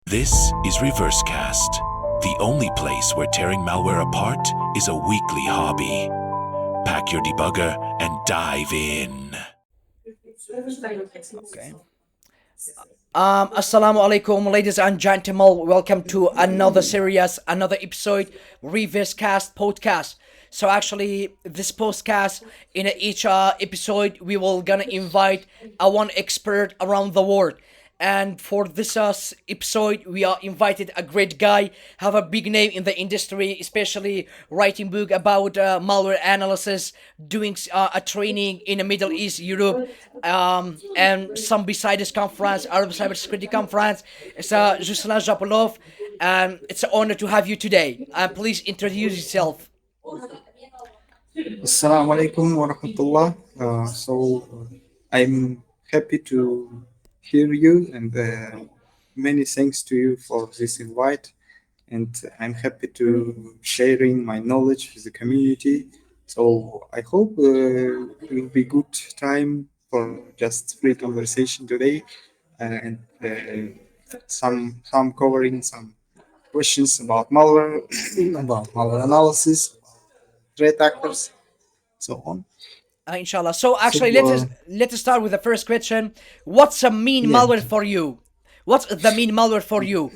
This is REVERSECAST, the only place where tearing malware apart is a weekly hobby. Pack your debugger and dive in. Okay. Assalamu alaikum, ladies and gentlemen. Welcome to another series, another episode, REVERSECAST podcast. So actually, this podcast, in each episode, we will gonna invite one expert around the world. And for this episode, we are invited a great guy, have a big name in the industry, especially writing book about malware analysis, doing a training in the Middle East, Europe, and some beside this conference, Arab Cybersecurity Conference. It's Zhassulan, and it's an honor to have you today. Please introduce yourself. Assalamu alaikum wa rahmatullah. I'm happy to hear you and many thanks to you for this invite. And I'm happy to sharing my knowledge with the community. So I hope it will be good time for just free conversation today and some covering some questions about malware, about malware analysis, threat actors, so on. Inshallah. So actually, So, let us start with the first question. What's a mean yeah, malware for you? What's the mean malware for you?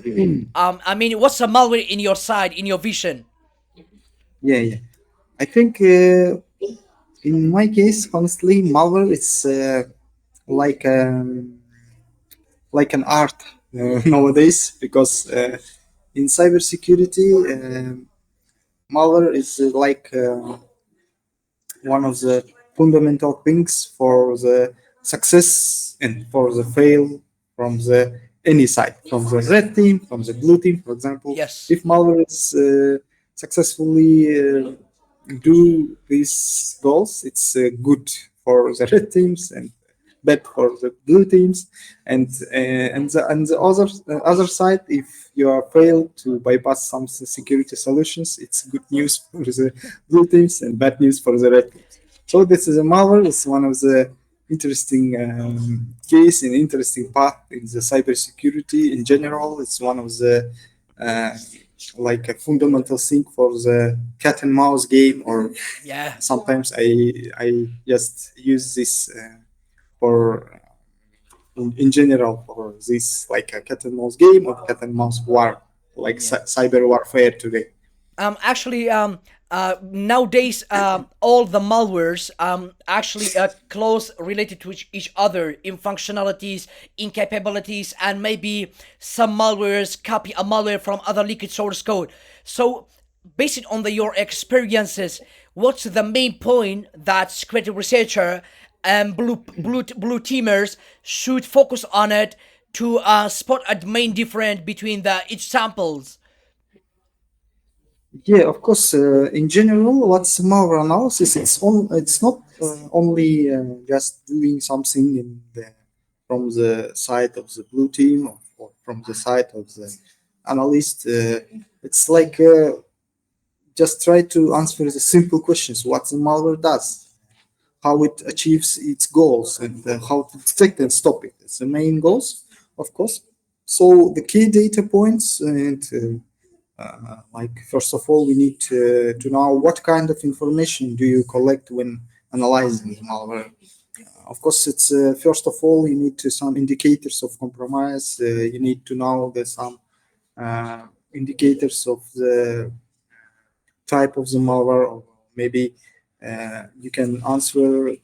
What's a malware in your side, in your vision? yeah. I think in my case, honestly, malware is like like an art nowadays because in cybersecurity, malware is one of the fundamental things for the success and for the fail from the any side, from the red team, from the blue team, for example. Yes. If malware is successfully do these goals, it's good for the red teams and bad for the blue teams. And the other side, if you are failed to bypass some security solutions, it's good news for the blue teams and bad news for the red teams. So this is a malware. It's one of the interesting case and interesting path in the cybersecurity in general. It's one of the uh, like a fundamental thing for the cat and mouse game, or Yeah. sometimes I just use this for in general for this like a cat and mouse game or cat and mouse war, like Yeah. cyber warfare today. Actually, nowadays, all the malwares actually close related to each other in functionalities, in capabilities, and maybe some malwares copy a malware from other leaked source code. So, based on your experiences, what's the main point that security researcher and blue teamers should focus on it to spot a main difference between the each samples? Yeah, of course. In general, what's malware analysis? It's not only just doing something from the side of the blue team, or from the side of the analyst. It's like just try to answer the simple questions: what the malware does, how it achieves its goals, and how to detect and stop it. It's the main goals, of course. So the key data points and like first of all, we need to know what kind of information do you collect when analyzing malware. Of course, it's first of all you need to some indicators of compromise. You need to know the some indicators of the type of the malware, or maybe you can answer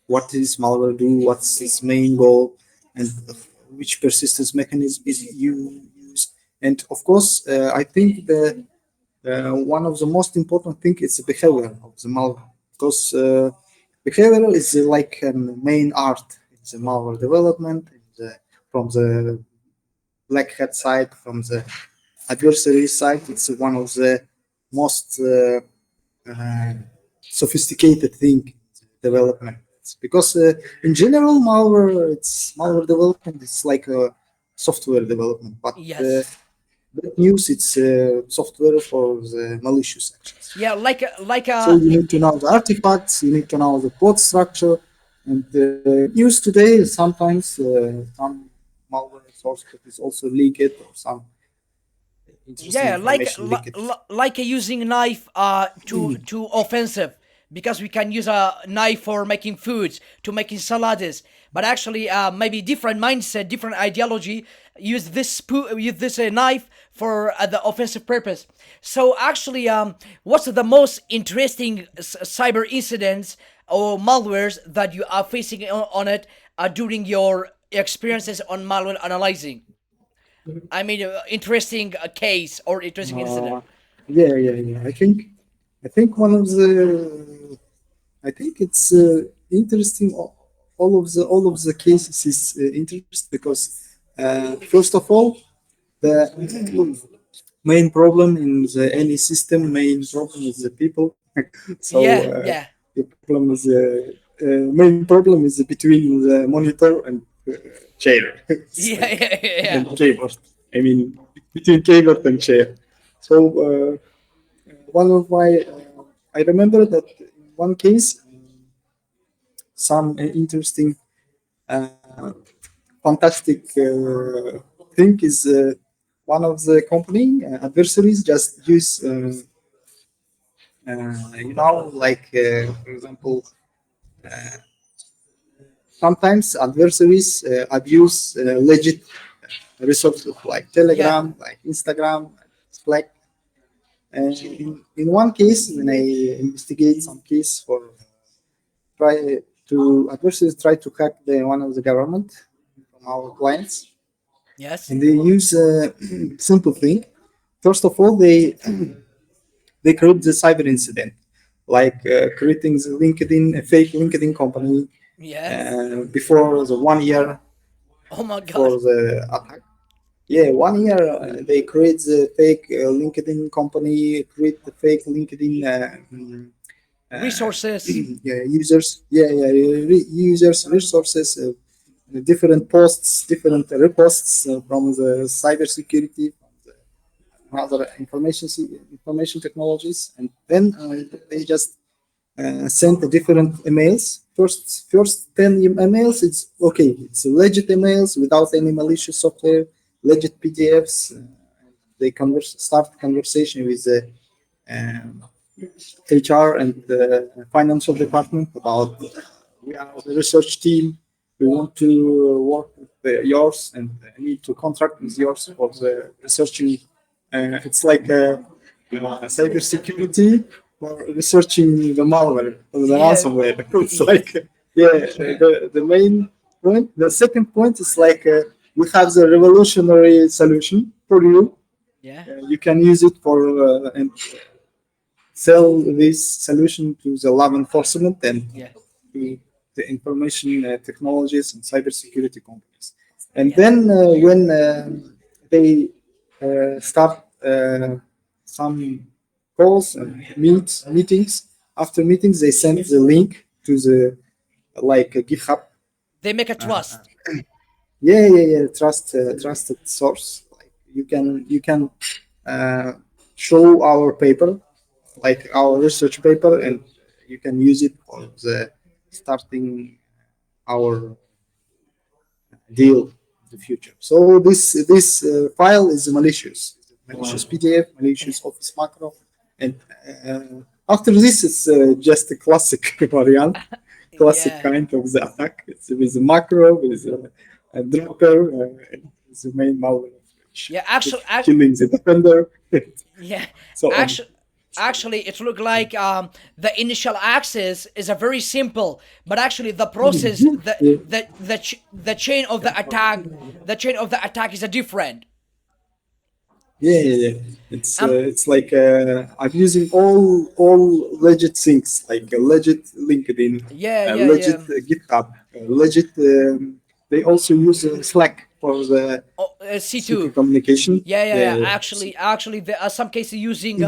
what is malware do, what's its main goal, and which persistence mechanism is used. And of course, I think the one of the most important thing is the behavior of the malware, because behavior is like a main art in the malware development, from the black hat side, from the adversary side. It's one of the most uh, sophisticated thing in development. It's because in general, malware development is like a software development, but Yes. bad news, it's software for the malicious actions. Yeah, like So you need to know the artifacts, you need to know the code structure, and news today sometimes some malware source code is also leaked or some interesting Yeah, information leaked. like using a knife to offensive, because we can use a knife for making foods, to making salads, but actually maybe different mindset, different ideology use use this knife for the offensive purpose. So actually, what's the most interesting cyber incidents or malwares that you are facing on it during your experiences on malware analyzing? I mean, interesting case or interesting incident. Uh, yeah. I think one of the I think it's interesting. All of the cases is interesting because first of all, the main problem in any system, main problem is the people. So Yeah, yeah, the problem is main problem is between the monitor and chair. It's yeah, like yeah, and yeah. keyboard. I mean between keyboard and chair. So one of my I remember that in one case some interesting uh, fantastic thing is one of the company adversaries just use like for example sometimes adversaries abuse legit resources like Yeah. Telegram, like Instagram, Slack. And in one case, when I investigate some case for try to adversaries try to hack the one of the government from our clients, Yes. and they use a simple thing. First of all, they create the cyber incident, like creating the LinkedIn, a fake LinkedIn company Yeah. before the 1 year Oh my before God. the attack. Yeah, 1 year they create the fake LinkedIn company, create the fake LinkedIn uh, Resources. yeah, users, users, resources, different posts, different reposts from the cybersecurity, other information technologies, and then they just sent the different emails. First 10 emails, it's okay. It's legit emails without any malicious software, legit PDFs. They start conversation with the um, HR and the financial department about we are the research team. We want to work with yours and need to contract with yours for the researching. It's like cyber security for researching the malware or the Yeah. ransomware. It's Yeah. like the main point. The second point is like we have the revolutionary solution for you. Yeah. You can use it for and sell this solution to the law enforcement and Yeah. to the information technologies and cybersecurity companies. And Yeah. then when they start some calls and meetings, after meetings they send the link to the like GitHub. They make a trust. Yeah. Trusted source. Like you can uh, show our paper, like our research paper, and you can use it for the starting our deal in the future. So this file is malicious PDF, malicious Office macro, and after this it's just a classic variant, classic Yeah. kind of the attack. It's with a macro, with a dropper, it's the main malware, which Yeah. Actually, killing the defender, yeah. so on. Actually, actually, it looked like the initial access is a very simple, but actually the process, Yeah. the chain of the attack is a different. Yeah. Um. It's like I'm using all legit things like a legit LinkedIn, Yeah. a Yeah. legit Yeah. GitHub, a legit. They also use Slack for the Oh, secret C2. communication. Yeah. Yeah. Actually, there are some cases using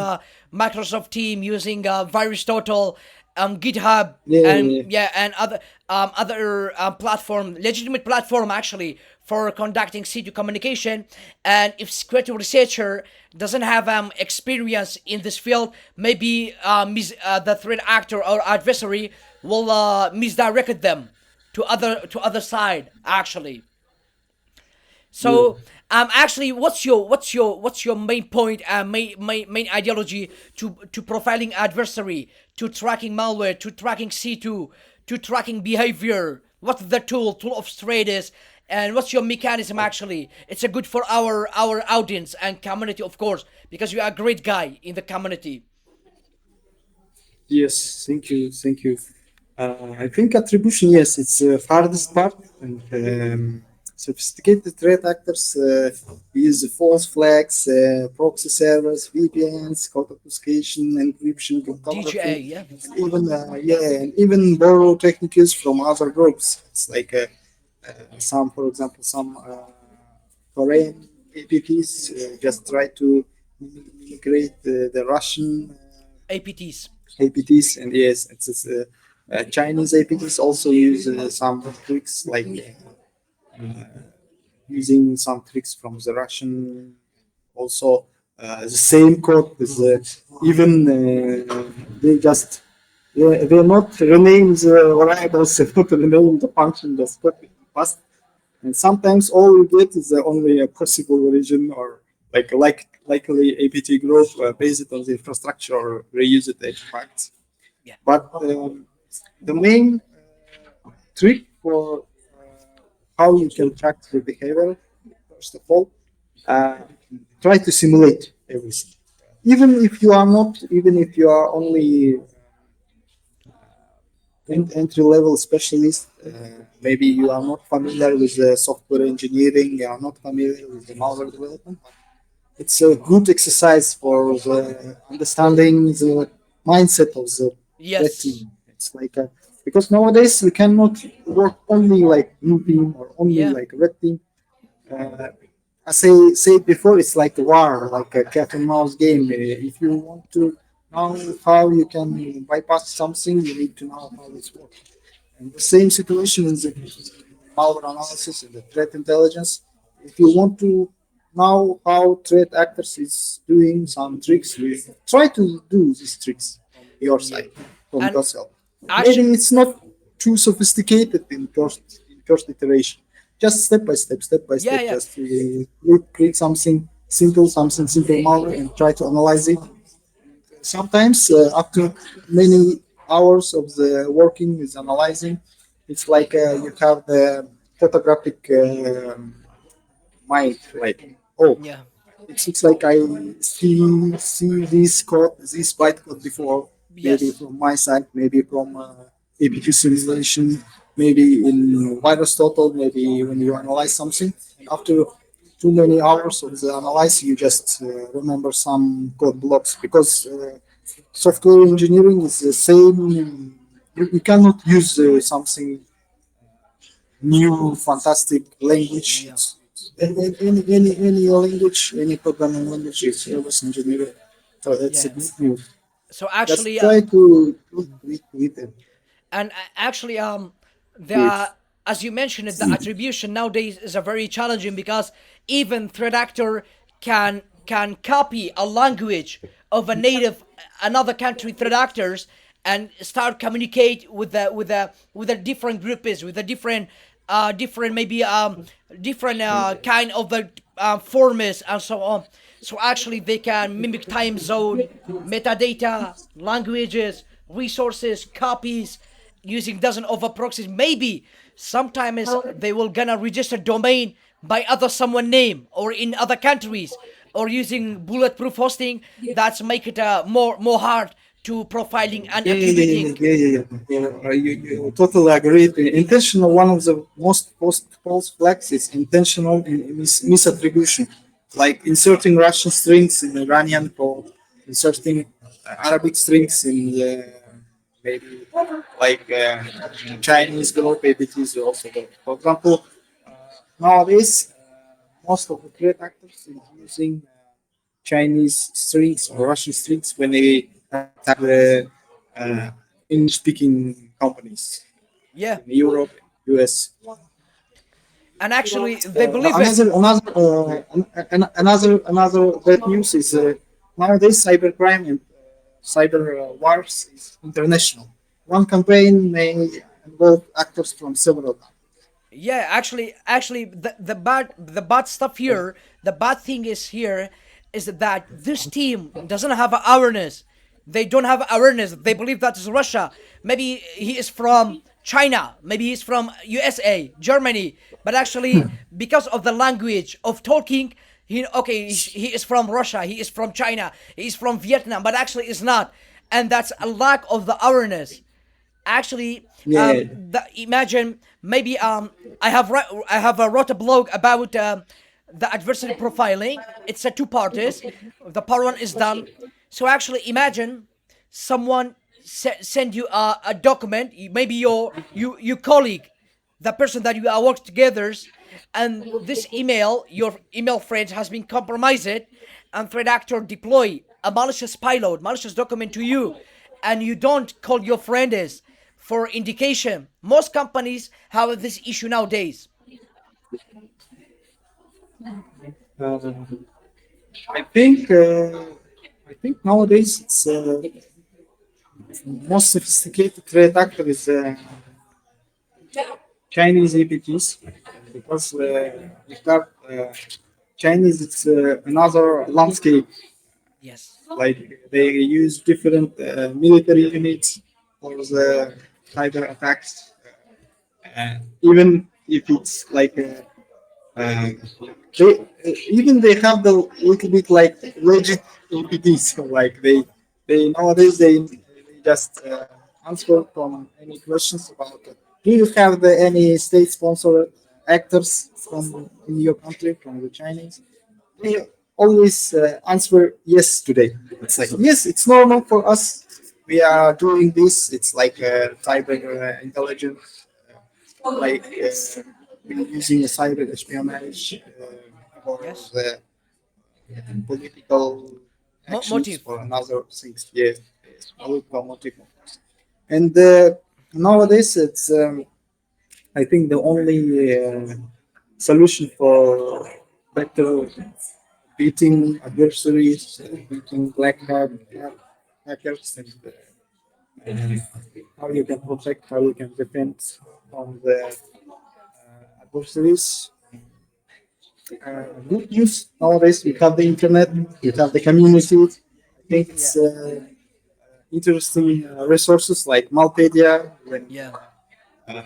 Microsoft Team, using VirusTotal, GitHub, and Yeah. yeah, and other platform, legitimate platform actually for conducting C2 communication. And if security researcher doesn't have experience in this field, maybe the threat actor or adversary will misdirect them to other side actually. Yeah. So, actually, what's your main point, main ideology to profiling adversary, to tracking malware, to tracking C2, to tracking behavior? What's the tool of trade is, and what's your mechanism? Actually, it's a good for our audience and community, of course, because you are a great guy in the community. Yes, thank you, thank you. I think attribution, yes, it's the hardest part, and sophisticated threat actors use false flags, proxy servers, VPNs, code obfuscation, encryption, DGA, cryptography, yeah. and even and even borrow techniques from other groups. It's like some, for example, some foreign APPs just try to migrate the Russian APTs. APTs, and yes, Chinese APTs also use some tricks like using some tricks from the Russian. Also, the same code is even they just they not rename the variables, they not rename the function, just copy and paste. And sometimes all you get is only a possible region or likely APT group based on the infrastructure or reused artifacts. Yeah. But the main trick for how you can track the behavior, first of all, uh, try to simulate everything. Even if you are only entry level specialist, maybe you are not familiar with software engineering, you are not familiar with the malware development. It's a good exercise for understanding the mindset of the red Yes. team. It's like because nowadays we cannot work only like blue team or only Yeah. like red team. Uh, as I said before, it's like a war, like a cat and mouse game. If you want to know how you can bypass something, you need to know how it's working. And the same situation in the malware analysis and the threat intelligence. If you want to know how threat actors is doing some tricks, try to do these tricks on your Yeah. side, from And yourself. Maybe actually, it's not too sophisticated in first iteration. Just step by yeah, step. yeah, Just create something simple malware, and try to analyze it. Sometimes after many hours of the working with analyzing, it's like you have the photographic mind, like, oh, yeah. it's like I see this code, this bytecode before, maybe Yes. from my side, maybe from APQ simulation, maybe in virus total, maybe when you analyze something. And after too many hours of the analysis, you just remember some code blocks because software engineering is the same. You cannot use something new, fantastic language. Yeah. Any language, any programming language is reverse engineering. So that's a Yeah. good news. So Just actually, try to with it. and actually, the Yes. as you mentioned, the attribution nowadays is a very challenging because even threat actor can copy a language of a native another country threat actors and start communicate with the different groups with a different maybe different kind of the formats and so on. So actually they can mimic time zone, metadata, languages, resources, copies, using dozen of proxies. Maybe sometimes they will gonna register domain by other someone name or in other countries or using bulletproof hosting. That's make it more hard to profiling and Yeah, yeah, yeah, attributing. yeah, yeah, yeah, yeah. You totally agree. Intentional, one of the most false flags is intentional misattribution, like inserting Russian strings in Iranian code, inserting Arabic strings in maybe like Chinese group APTs also. For example, nowadays most of the threat actors is using Chinese strings or Russian strings when they attack the uh, English-speaking companies Yeah, in Europe, US. and actually they believe it. Another bad news is nowadays cybercrime and cyber wars is international. One campaign may involve actors from several countries. Yeah, actually, the bad stuff here, the bad thing is here, is that this team doesn't have awareness. They don't have awareness. They believe that is Russia. Maybe he is from China. Maybe he's from USA, Germany. But actually, because of the language of talking, he is from Russia. He is from China. He is from Vietnam. But actually, it's not, and that's a lack of the awareness. Actually, Yeah. imagine maybe I have wrote a blog about the adversary profiling. It's a two parties. The part one is done. So actually, imagine someone send you a document. Maybe your colleague, the person that you are working together, and this email, your email thread has been compromised, and threat actor deploy a malicious payload, malicious document to you, and you don't call your friends for indication. Most companies have this issue nowadays. Uh, I think I think nowadays it's most sophisticated threat actor is Chinese APTs because without Chinese it's another landscape. Yes. Like they use different military units for the cyber attacks. Even if it's like they even they have the little bit like legit APTs. So like they nowadays they just answer from any questions about do you have any state sponsored actors from in your country from the Chinese? They always answer yes today. It's like yes, it's normal for us. We are doing this. It's like cyber intelligence, like we're using a cyber espionage for Yes. the political actions Motive. or another things. Yes, yes, political motive. And nowadays, it's I think the only solution for better beating adversaries, beating hackers, and how you can protect, how you can defend from the adversaries. Good news nowadays, we have the internet, we have the community. I think Yeah. it's interesting resources like Malpedia, when Yeah.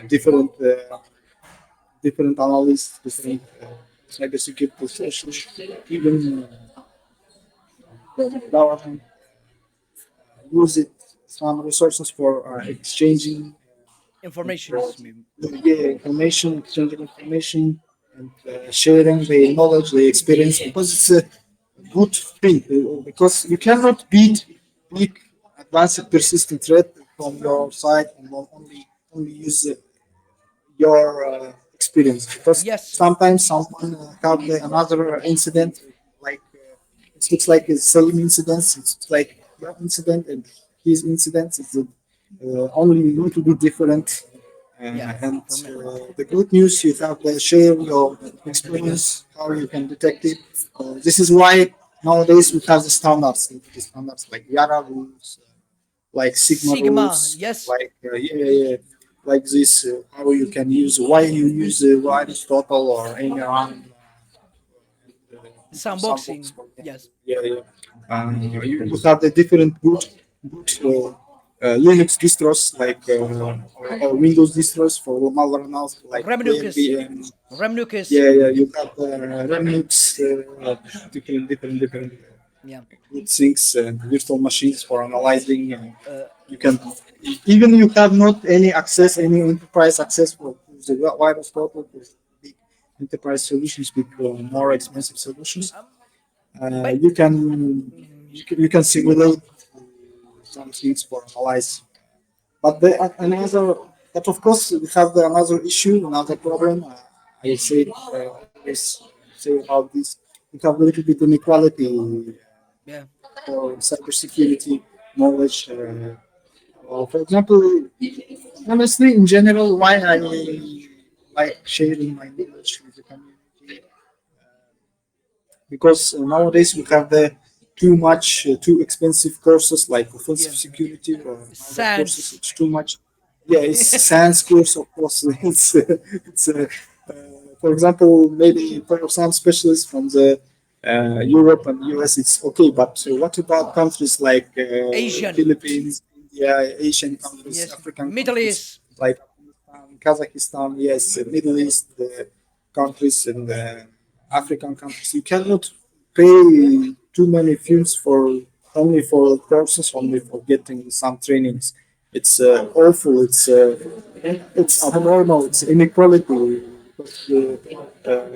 different analysts, different cybersecurity sessions, even government use it some resources for exchanging Informations. Maybe. yeah, information, exchanging information, and sharing the knowledge, the experience, because it's a good thing. Because you cannot beat big, advanced, persistent threat from your side and not only use your experience. Because Yes. sometimes someone have another incident, like it looks like the same incidents. It's like your incident and his incident. It's only a little bit different. Yeah. And For me. the good news, you have to share your experience, how you can detect it. This is why nowadays we have the standards, the standards like Yara rules, like Sigma Sigma. rules, Yes. like like this, how you can use, why you use Aristotle or any run sandbox Sandboxing. for them. Yes. Yeah, yeah. You have the different good Linux distros like or Windows distros for malware analysis like Remnukis. KNVM. Remnukis. Yeah, yeah. You have Remnux, different Yeah. good things, virtual machines for analyzing. You can even you have not any access, any enterprise access for the virus total for big enterprise solutions with more expensive solutions. But You can simulate some things for analyze. But the another but of course we have another issue, another problem. I say always say about this. We have a little bit inequality yeah. for cybersecurity knowledge. For example, honestly, in general, why I like sharing my knowledge with the community because nowadays we have the too much too expensive courses like offensive Yeah. security or other courses. Sans. It's too much. yeah, it's science course, of course. It's for example, maybe for some specialists from the Europe and US, it's okay. But what about countries like Asian, Philippines, India, Asian countries, yes, African Middle countries East, like Afghanistan, Kazakhstan, yes, Middle East countries and African countries? You cannot pay too many fees for only for courses, only for getting some trainings. It's awful. It's abnormal. It's inequality. Because, you have,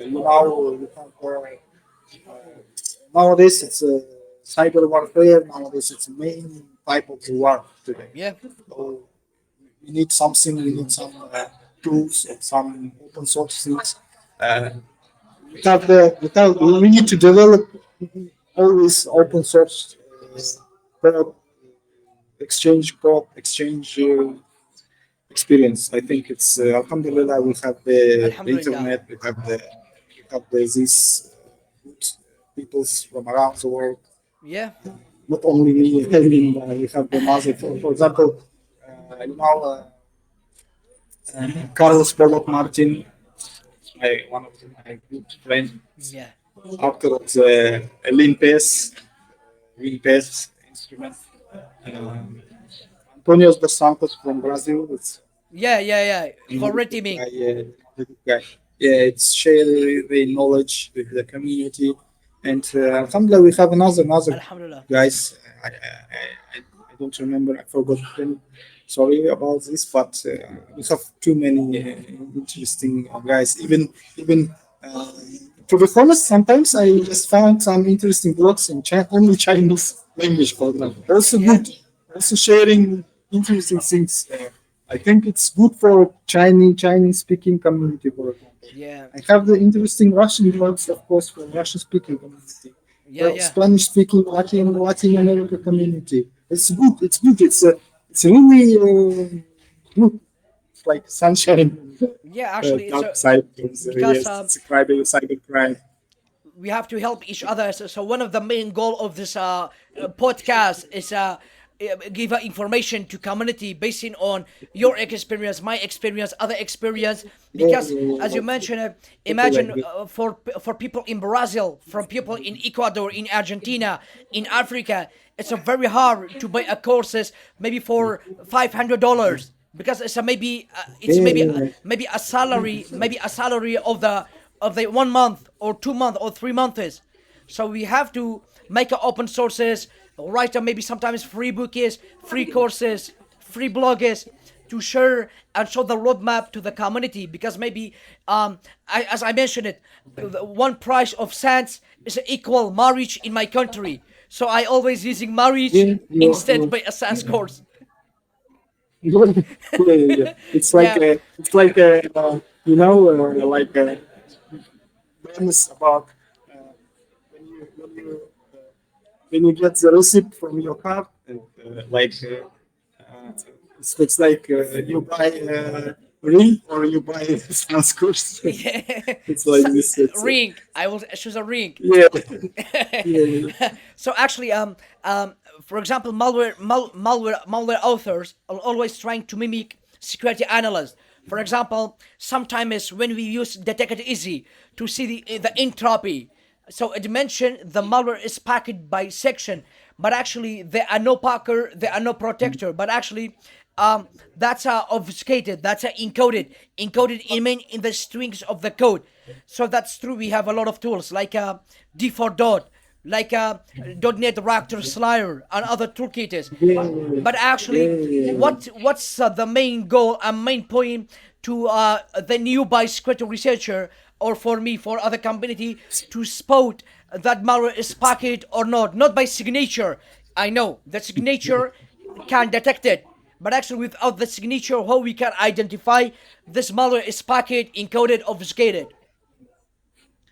nowadays it's cyber warfare. Nowadays it's the main type of the war today. yeah, So we need something. We need some tools and some open source things. Uh, we need to develop always open source code exchange experience. I think it's Alhamdulillah. We have the Alhamdulillah, internet. These good peoples from around the world. yeah, Not only me. I mean, we have the mother. For example, you know, Carlos Bolot Martin, one of my good friends, yeah, author of the Limpes instrument. Um, Antonio dos Santos from Brazil. It's yeah. For another red good teaming, guy. Good guy. Yeah, it's share the knowledge with the community. And Alhamdulillah, we have another Alhamdulillah. guys. I don't remember. I forgot them. Sorry about this, but we have too many interesting guys. Even uh, to be honest, sometimes I just found some interesting blogs in only Chinese language for them. Also Yeah, good. Also sharing interesting things. I think it's good for Chinese speaking community, for example. yeah, I have the interesting Russian blogs, of course, for Russian speaking community. Well, yeah. Spanish speaking Latin America community. It's good. It's good. It's really good. It's like sunshine. Yeah, actually, it's Dark side is because yes, it's a cyber crime. we have to help each other. So one of the main goal of this podcast is give information to community based on your experience, my experience, other experience. Yeah, Because yeah, as you like, mentioned, something like imagine this. for people in Brazil, from people in Ecuador, in Argentina, in Africa, it's a very hard to buy a courses maybe for $500 because it's Yeah, maybe yeah, yeah. maybe a salary of the 1 month or 2 month or 3 months. So we have to make a open sources, write maybe sometimes free books, free courses, free blogs to share and show the roadmap to the community because maybe as I mentioned it, the one price of cents is equal marriage in my country. So I always using marriage Yeah, instead by a sans course. yeah. Yeah, It's like like memes about when you get the receipt from your card, and uh, it looks like you buy ring or you buy sans course. yeah. It's like this. Ring. I will choose a ring. Yeah, yeah, So actually, for example, malware authors are always trying to mimic security analysts. For example, sometimes when we use detect it easy to see the entropy, so it mentioned the malware is packed by section, but actually there are no packer, there are no protector, but actually that's obfuscated, that's encoded in the strings of the code. So that's true. We have a lot of tools like d4 dot, like .NET Raptor Slayer and other toolkits. yeah, But actually, yeah. what's the main goal and main point to the new by security researcher or for me for other community to spot that malware is packaged or not? Not by signature. I know the signature can detect it, but actually without the signature, how we can identify this malware is packaged, encoded, obfuscated?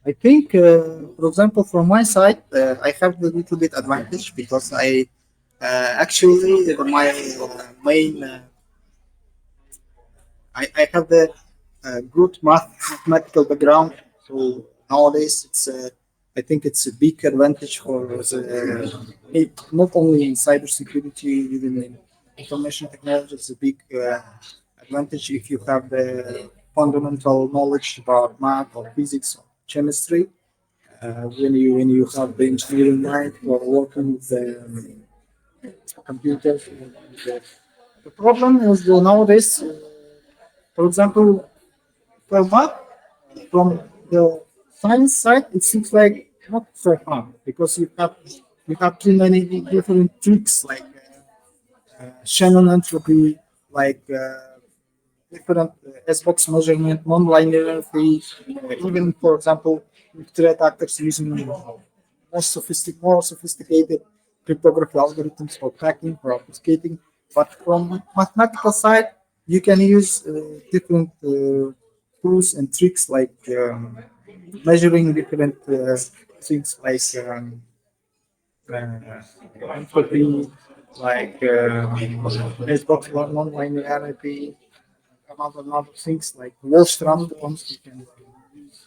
I think, for example, from my side, I have a little bit advantage because actually my main I have the good mathematical background. So nowadays, I think it's a big advantage for not only in cybersecurity, even in information technology. It's a big advantage if you have the fundamental knowledge about math or physics or chemistry. When you have the engineering mind for working with the computers. The problem is that nowadays, for example, for math, from the science side, it seems like not so hard because you have too many different tricks like Shannon entropy, like different S-box measurement, non-linearity, even for example, threat actors using more sophisticated cryptography algorithms for cracking or obfuscating. But from mathematical side, you can use different tools and tricks like measuring different things like entropy, like S-box non-linearity, another things like Wallstrand ones. You can use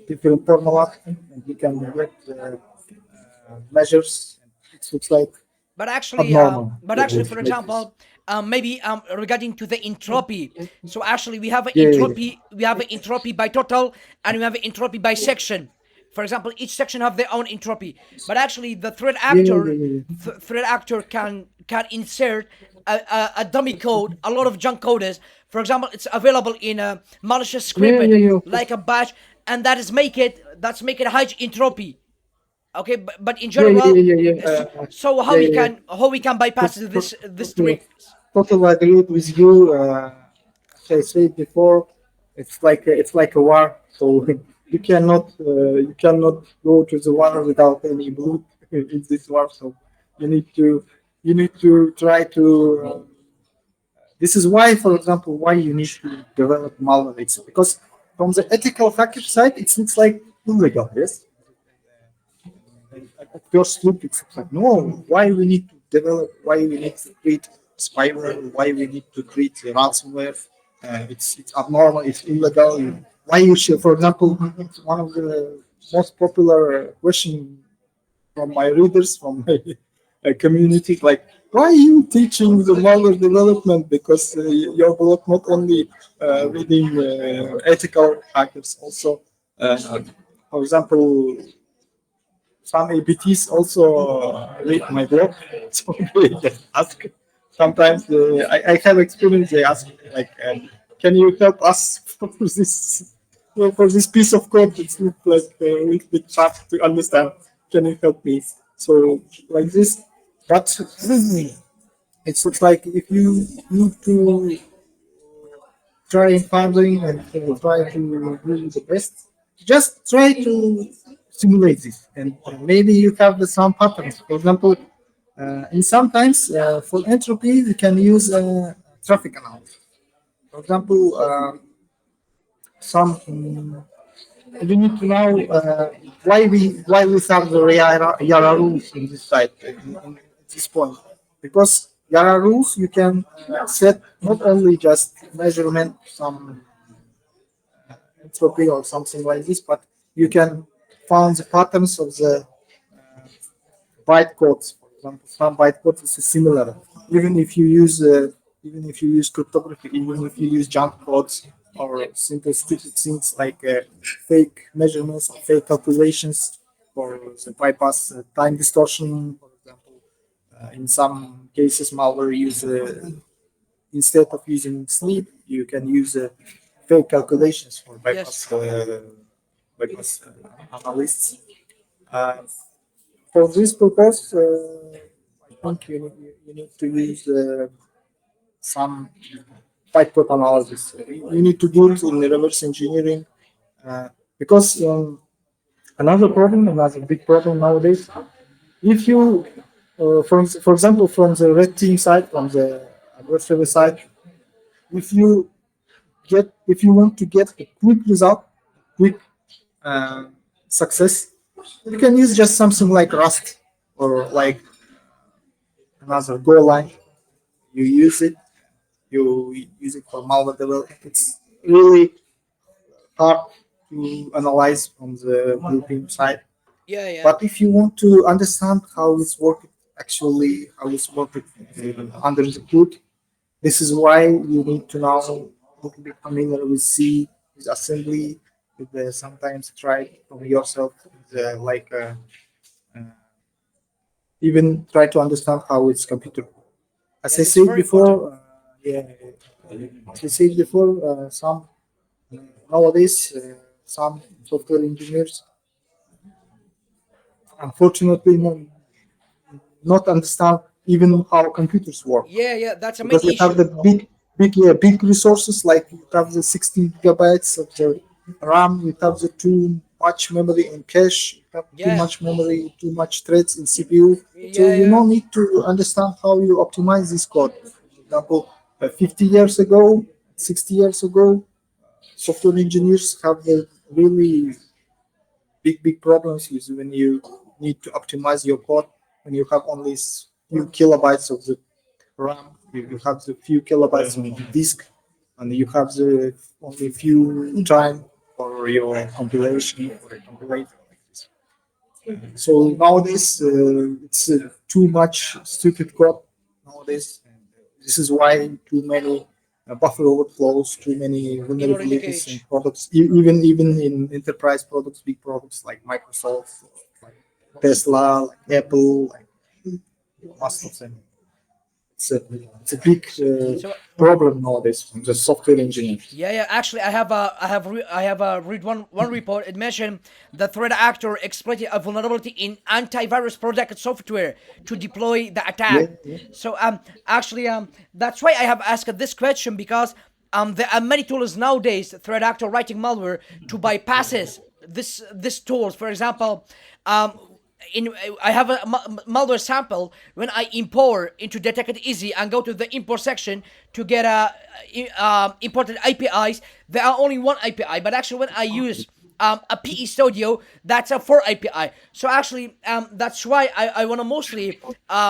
different formula and you can get measures. It looks like abnormal. But actually, for example, maybe regarding to the entropy. So actually, Yeah, yeah, yeah. we have an entropy by total, and we have an entropy by section. For example, each section have their own entropy. But actually, the Yeah, yeah, yeah, yeah, yeah. threat actor can insert a dummy code, a lot of junk coders. For example, it's available in a malicious Yeah, script yeah, yeah, of like course. a batch, and that's make it high entropy. Okay, but in Yeah, yeah, general, yeah, yeah, yeah. so Yeah, yeah, yeah. how we can bypass this Totally, trick. totally agree with you. As I said before, it's like a war. So you cannot go to the war without any blood in this war. So you need to you need to try to. This is why, for example, why you need to develop malware. It's because from the ethical hacker side, it looks like illegal. Yes, at first look, it's like, no, why we need to develop, why we need to create spyware, why we need to create ransomware. It's abnormal, it's illegal. Why you should, for example, one of the most popular question from my readers, from my community, like, why are you teaching the malware development? Because your blog not only reading ethical hackers, also, for example, some APTs also read my blog, so they just ask. Sometimes I have experience. They ask like, "Can you help us for this piece of code? It's not like a little bit tough to understand. Can you help me?" So like this, but it looks like if you need to try finding and try to do the best. Just try to simulate this, and maybe you have some patterns. For example, and sometimes for entropy you can use traffic analysis. For example, some you need to know why we have the Yara rules in this site at this point, because Yara rules you can set not only just measurement some entropy or something like this, but you can find the patterns of the bytecodes. For example, some bytecodes is similar. Even if you use cryptography, even if you use junk codes or simple stupid things like fake measurements or fake calculations for the bypass time distortion, for example, in some cases malware use instead of using sleep, you can use fake calculations for Yes. bypass analysts. Uh, for this purpose, I think you need to use some bytecode analysis. You need to do it in reverse engineering uh, because another big problem nowadays, if you, for example, from the red team side, from the adversary side, if you if you want to get a quick result, quick uh, success, you can use just something like Rust or like another Go line. You use it, you use it for malware development. It's really hard to analyze from the grouping side. Yeah, yeah. But if you want to understand how it's working, actually how it's working under the hood, This is why you need to now little bit familiar with C, with assembly, with sometimes try from yourself, uh, even try to understand how it's computer. As Yeah, I this is said very important. before, yeah, as I said before, some nowadays some software engineers unfortunately not understand even how computers work, Yeah, yeah, that's a main because you have issue. the big resources, like you have the 16 gigabytes of the RAM, you have the too much memory in cache, you have too Yeah, much memory, too much threads in CPU. So yeah, you yeah. don't need to understand how you optimize this code. For example, 50 years ago, 60 years ago, software engineers have the really big problems with when you need to optimize your code, when you have only few kilobytes of the RAM, you have the few kilobytes of the disk, and you have the only few time for your compilation or compilator like this. So nowadays, it's too much stupid code nowadays. And this is why too many buffer overflows, too many In order vulnerabilities in leakage. products, even in enterprise products, big products like Microsoft, like Tesla, like Apple, like most of them. It's a big So problem nowadays from the software engineers. yeah, yeah. Actually, I have read one report. It mentioned the threat actor exploited a vulnerability in antivirus protected software to deploy the Yeah, attack. yeah. So actually that's why I have asked this question, because there are many tools nowadays, threat actor writing malware to bypasses this tools. For example, um in I have a malware sample. When I import into Detect It Easy and go to the import section to get imported APIs, there are only one API. But actually, when I use a PE Studio, that's a 4 API. So actually, that's why I want to mostly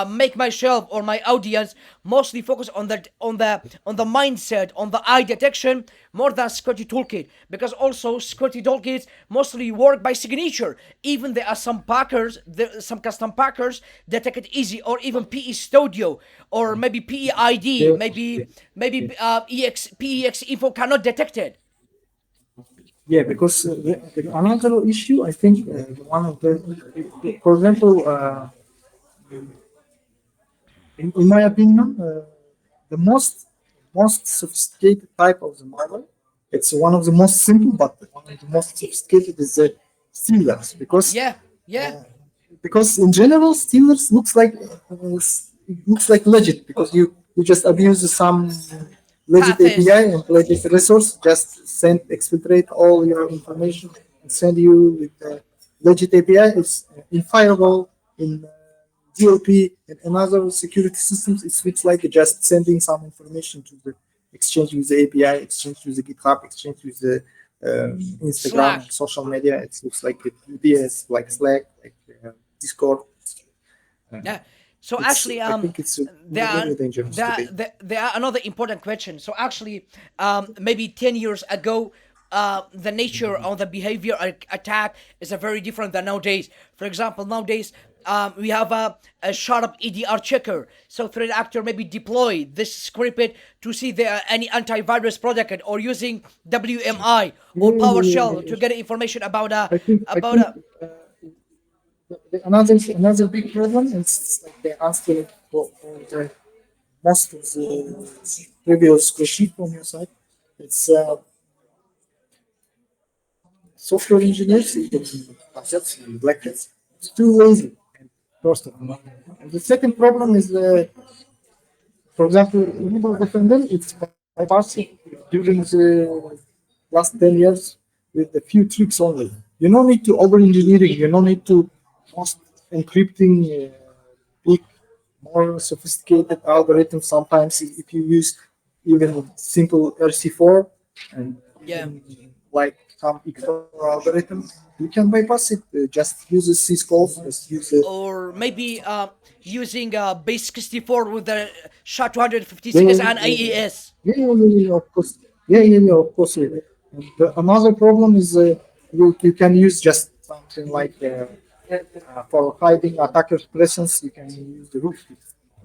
make myself or my audience mostly focus on the mindset, on the eye detection, more than security toolkit, because also security toolkits mostly work by signature. Even there are some custom packers that take it easy, or even PE Studio, or maybe PEID, Yeah, yeah. maybe PEX info cannot detect it. Yeah, because another issue, I think, one of for example, in my opinion, the most sophisticated type of the malware, it's one of the most simple, but one of the most sophisticated is the stealers, Yeah, yeah. because in general stealers it looks like legit, because you just abuse some legit API Paths. and legit resource, just send exfiltrate all your information and send you with the legit API. It's in firewall, in DLP, and another security systems. It looks like just sending some information to the exchange with the API, exchange with the GitHub, exchange with the Instagram and Slack. social media. It looks like it UBS, like Slack, like Discord. Uh, Yeah. So actually, I think it's there are really dangerous today. there are another important question. So actually, maybe 10 years ago, the nature of the behavior attack is a very different than nowadays. For example, nowadays. We have a sharp EDR checker, so threat actor maybe deploy this script to see there are any antivirus protected, or using WMI Yeah, or yeah, yeah, PowerShell yeah. to get information about I about think a another big problem is like they ask you for the most of the previous question from your side. It's software engineers, that's black hats. It's too lazy. First of all, and the second problem is, for example, Windows Defender. It's bypassing during the last 10 years with a few tricks only. You don't need to over engineering. You don't need to most encrypting big, more sophisticated algorithms. Sometimes if you use even simple RC4 and yeah. even like some XOR algorithm, you can bypass it. Just use the syscalls. Just use the Or maybe using base 64 with the yeah, yeah, SHA-256 and yeah, yeah, AES. yeah, yeah, yeah, yeah, of course. Yeah, yeah, yeah, of course. Yeah. And another problem is you can use just something like for hiding attackers' presence. You can use the roof,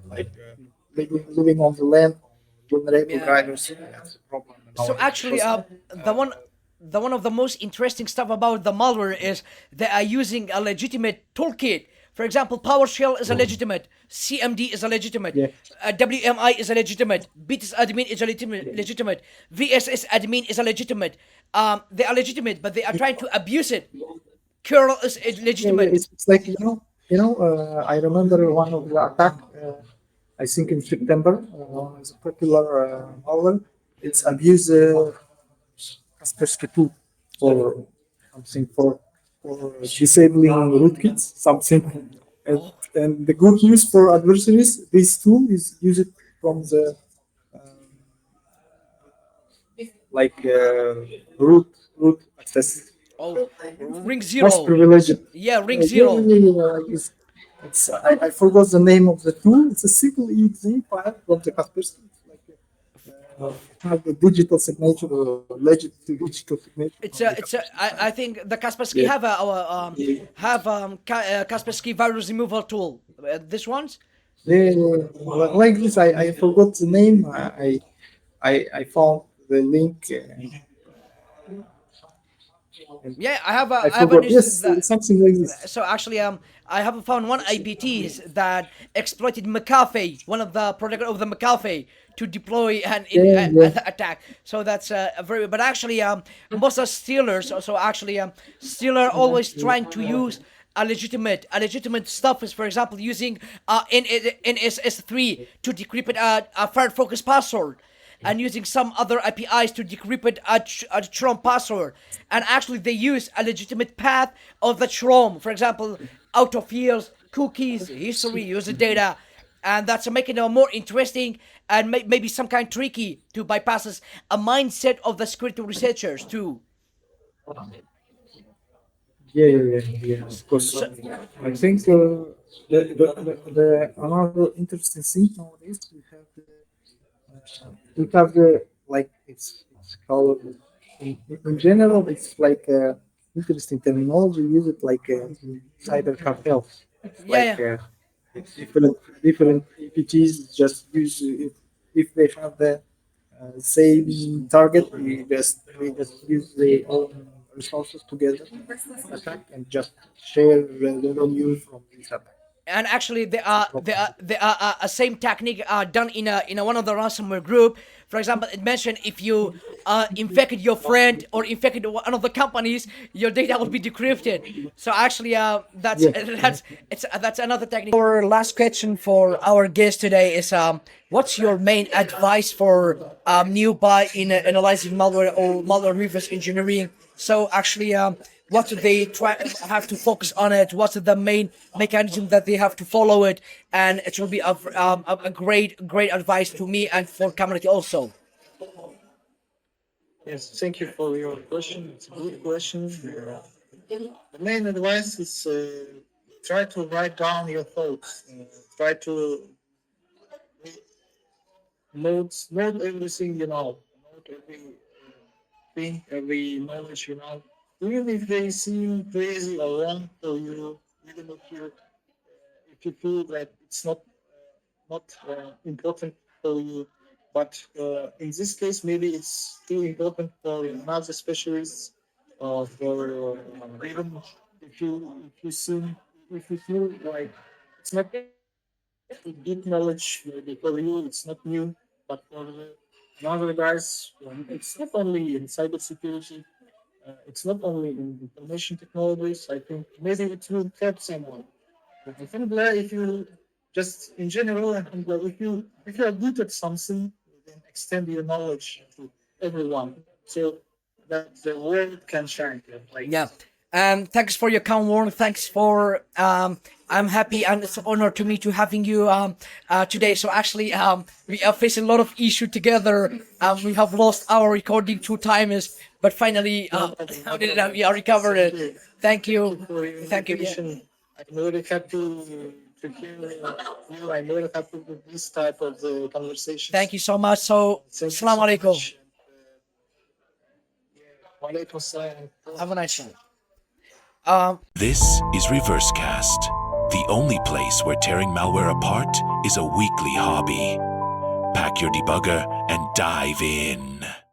like living on the land, vulnerable Yeah. drivers has a problem. So actually, the one of the most interesting stuff about the malware is they are using a legitimate toolkit. For example, PowerShell is a legitimate, CMD is a legitimate, Yeah. WMI is a legitimate, BTS admin is a legitimate, VSS admin is a legitimate. They are legitimate, but they are trying to abuse it. Curl is legitimate. It's like I remember one of the attack. I think in September, it's a popular malware. It's abuse Kaspersky 2 for something for disabling rootkits, something. And the good news for adversaries, this tool is used from the like root access. Oh, ring Most zero. privileged. Yeah, ring Yeah, zero. I forgot the name of the tool. It's a single exe file from the Kaspersky. It's like have a digital signature or legit digital signature. I think the Kaspersky have Kaspersky virus removal tool. This one's. Like this. I forgot the name. I found the link. Yeah, I I have an forgot. Yes, that. something like this. So actually, I have found one IPTs that exploited McAfee, one of the product of the McAfee, to deploy an attack. So that's a very. But actually, most are stealers. So actually, stealer always trying to use a legitimate stuff is, for example, using NSS3 to decrypt a Firefox password, and using some other APIs to decrypt a Chrome password. And actually, they use a legitimate path of the Chrome. For example, autofills, cookies, history, user data. And that's making it more interesting and maybe some kind tricky to bypass a mindset of the security researchers too. Yeah. Of course. I think the another interesting thing nowadays we have the like it's called in general it's like interesting terminology. We use it like cyber cartels. It's like Yeah. it's different EPTs just use if they have the same target. We just use their own resources together attack and just share the revenue from this attack. And actually they are a same technique done in a one of the ransomware group. For example, it mentioned if you infected your friend or infected one of the companies, your data will be decrypted. So actually that's Yeah. that's another technique. Our last question for our guest today is what's your main advice for newbie in analyzing malware or malware reverse engineering? So actually what do they have to focus on it? What's the main mechanism that they have to follow it? And it will be a great advice to me and for community also. Yes, thank you for your question. It's a good question. The main advice is try to write down your thoughts. Try to note everything you know. Note every thing, every knowledge you know. Even if they seem crazy or wrong for you, even if you feel that it's not important for you. But in this case, maybe it's too important for another specialist, or for even if you feel like it's not deep knowledge maybe for you, it's not new, but for another guys, it's not only in cybersecurity, it's not only in information technologies. I think maybe it will help someone. Alhamdulillah, if you just in general, alhamdulillah, if you are good at something, then extend your knowledge to everyone so that the world can shine. Like Yeah. Thanks for your kind word. Thanks for I'm happy and it's an honor to me to having you today. So actually we are facing a lot of issue together. We have lost our recording 2 times, but finally alhamdulillah, we are recovered. Thank you. for your Thank you. invitation. I'm very happy to hear you. I'm very happy with this type of conversations. Thank you so much. So Thank you Assalamu so alaikum. much. Wa alaikum salam. Have a nice one. This is REVERSECAST, the only place where tearing malware apart is a weekly hobby. Pack Pack your debugger and dive in.